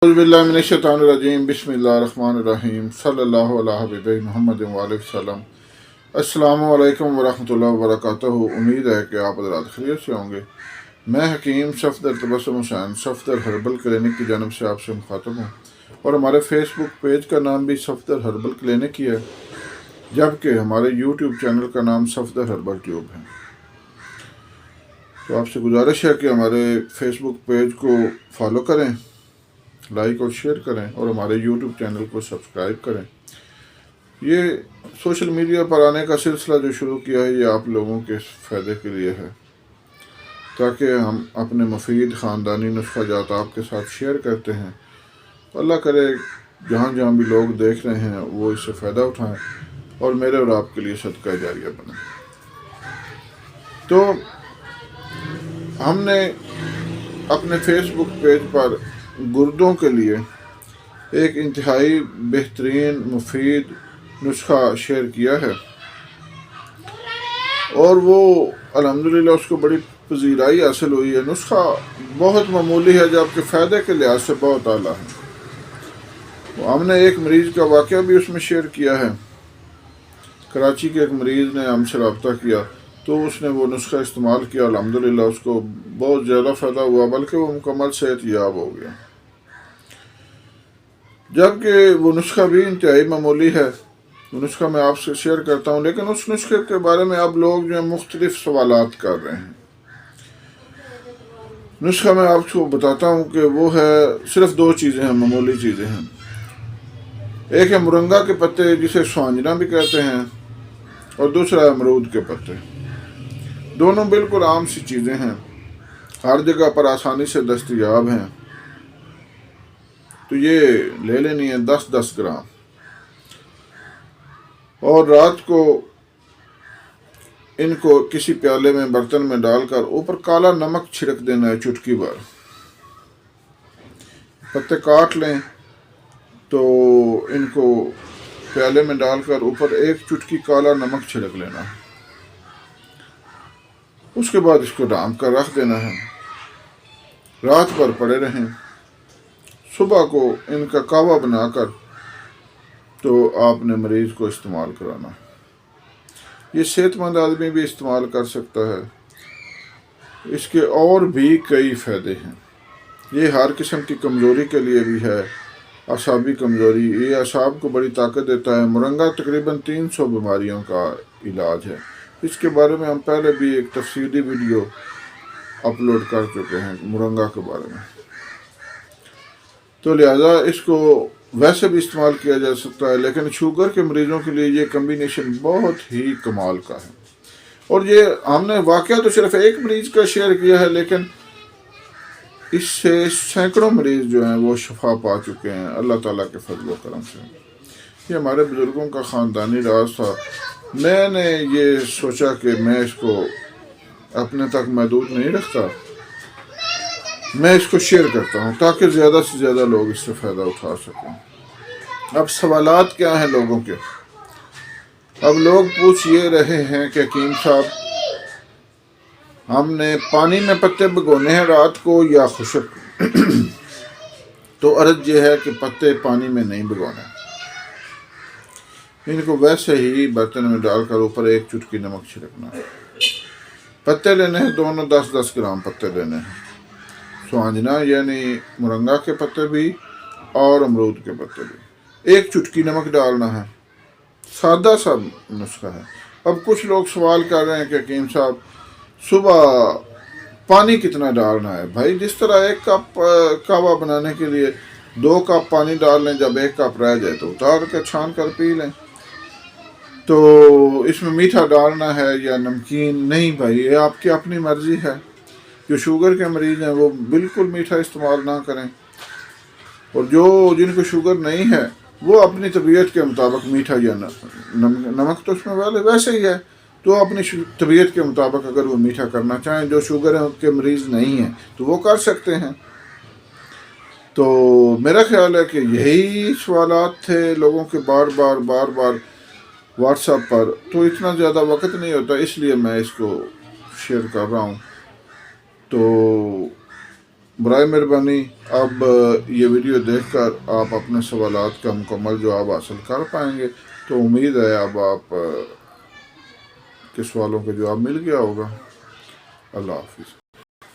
اعوذ باللہ من الشیطان الرجیم بسم اللہ الرحمن الرحیم صلی اللہ علیہ حبیب محمد وعلیہ وسلم۔ السلام علیکم ورحمۃ اللہ وبرکاتہ۔ امید ہے کہ آپ حضرات خیریت سے ہوں گے۔ میں حکیم صفدر تبسم حسین صفدر ہربل کلینک کی جانب سے آپ سے مخاطب ہوں، اور ہمارے فیس بک پیج کا نام بھی صفدر ہربل کلینک ہی ہے، جبکہ ہمارے یوٹیوب چینل کا نام صفدر ہربل ٹیوب ہے۔ تو آپ سے گزارش ہے کہ ہمارے فیس بک پیج کو فالو کریں، لائک اور شیئر کریں، اور ہمارے یوٹیوب چینل کو سبسکرائب کریں۔ یہ سوشل میڈیا پر آنے کا سلسلہ جو شروع کیا ہے، یہ آپ لوگوں کے فائدے کے لیے ہے، تاکہ ہم اپنے مفید خاندانی نسخہ جات آپ کے ساتھ شیئر کرتے ہیں۔ اللہ کرے جہاں جہاں بھی لوگ دیکھ رہے ہیں وہ اس سے فائدہ اٹھائیں اور میرے اور آپ کے لیے صدقہ جاریہ بنے۔ تو ہم نے اپنے فیس بک پیج پر گردوں کے لیے ایک انتہائی بہترین مفید نسخہ شیئر کیا ہے، اور وہ الحمدللہ اس کو بڑی پذیرائی حاصل ہوئی ہے۔ نسخہ بہت معمولی ہے، جبکہ فائدے کے لحاظ سے بہت اعلیٰ ہے۔ ہم نے ایک مریض کا واقعہ بھی اس میں شیئر کیا ہے۔ کراچی کے ایک مریض نے ہم سے رابطہ کیا، تو اس نے وہ نسخہ استعمال کیا، الحمدللہ اس کو بہت زیادہ فائدہ ہوا، بلکہ وہ مکمل صحت یاب ہو گیا۔ جبکہ وہ نسخہ بھی انتہائی معمولی ہے، وہ نسخہ میں آپ سے شیئر کرتا ہوں، لیکن اس نسخے کے بارے میں اب لوگ جو ہیں مختلف سوالات کر رہے ہیں۔ نسخہ میں آپ کو بتاتا ہوں کہ وہ ہے، صرف دو چیزیں ہیں، معمولی چیزیں ہیں۔ ایک ہے مرنگا کے پتے، جسے سوانجنا بھی کہتے ہیں، اور دوسرا ہے امرود کے پتے۔ دونوں بالکل عام سی چیزیں ہیں، ہر جگہ پر آسانی سے دستیاب ہیں۔ تو یہ لے لینی ہے 10-10 گرام، اور رات کو ان کو کسی پیالے میں برتن میں ڈال کر اوپر کالا نمک چھڑک دینا ہے، چٹکی بھر۔ پتے کاٹ لیں تو ان کو پیالے میں ڈال کر اوپر ایک چٹکی کالا نمک چھڑک لینا، اس کے بعد اس کو ڈھانپ کر رکھ دینا ہے، رات بھر پڑے رہیں۔ صبح کو ان کا کہوہ بنا کر تو آپ نے مریض کو استعمال کرانا۔ یہ صحت مند آدمی بھی استعمال کر سکتا ہے، اس کے اور بھی کئی فائدے ہیں۔ یہ ہر قسم کی کمزوری کے لیے بھی ہے، اعصابی کمزوری، یہ اعصاب کو بڑی طاقت دیتا ہے۔ مرنگا تقریباً 300 بیماریوں کا علاج ہے، اس کے بارے میں ہم پہلے بھی ایک تفصیلی ویڈیو اپلوڈ کر چکے ہیں مرنگا کے بارے میں، تو لہذا اس کو ویسے بھی استعمال کیا جا سکتا ہے، لیکن شوگر کے مریضوں کے لیے یہ کمبینیشن بہت ہی کمال کا ہے۔ اور یہ ہم نے واقعہ تو صرف ایک مریض کا شیئر کیا ہے، لیکن اس سے سینکڑوں مریض جو ہیں وہ شفا پا چکے ہیں اللہ تعالیٰ کے فضل و کرم سے۔ یہ ہمارے بزرگوں کا خاندانی راز تھا۔ میں نے یہ سوچا کہ میں اس کو اپنے تک محدود نہیں رکھتا، میں اس کو شیئر کرتا ہوں تاکہ زیادہ سے زیادہ لوگ اس سے فائدہ اٹھا سکیں۔ اب سوالات کیا ہیں لوگوں کے؟ اب لوگ پوچھ یہ رہے ہیں کہ حکیم صاحب، ہم نے پانی میں پتے بھگونے ہیں رات کو یا خشک؟ تو عرض یہ ہے کہ پتے پانی میں نہیں بھگونے، ان کو ویسے ہی برتن میں ڈال کر اوپر ایک چٹکی نمک چھڑکنا ہے۔ پتے لینے ہیں دونوں 10-10 گرام پتے لینے ہیں، سوانجنا یعنی مرنگا کے پتے بھی اور امرود کے پتے بھی، ایک چٹکی نمک ڈالنا ہے۔ سادہ سا نسخہ ہے۔ اب کچھ لوگ سوال کر رہے ہیں کہ حکیم صاحب صبح پانی کتنا ڈالنا ہے؟ بھائی جس طرح ایک کپ قہوہ بنانے کے لیے 2 کپ پانی ڈال لیں، جب 1 کپ رہ جائے تو اتار کے چھان کر پی لیں۔ تو اس میں میٹھا ڈالنا ہے یا نمکین؟ نہیں بھائی، یہ آپ کی اپنی مرضی ہے۔ جو شوگر کے مریض ہیں وہ بالکل میٹھا استعمال نہ کریں، اور جن کو شوگر نہیں ہے وہ اپنی طبیعت کے مطابق میٹھا یا نمک تو اس میں ویسے ہی ہے، تو اپنی طبیعت کے مطابق اگر وہ میٹھا کرنا چاہیں، جو شوگر کے مریض نہیں ہیں تو وہ کر سکتے ہیں۔ تو میرا خیال ہے کہ یہی سوالات تھے لوگوں کے بار بار واٹس ایپ پر، تو اتنا زیادہ وقت نہیں ہوتا، اس لیے میں اس کو شیئر کر رہا ہوں۔ تو برائے مہربانی اب یہ ویڈیو دیکھ کر آپ اپنے سوالات کا مکمل جواب حاصل کر پائیں گے، تو امید ہے اب آپ کے سوالوں کا جواب مل گیا ہوگا۔ اللہ حافظ۔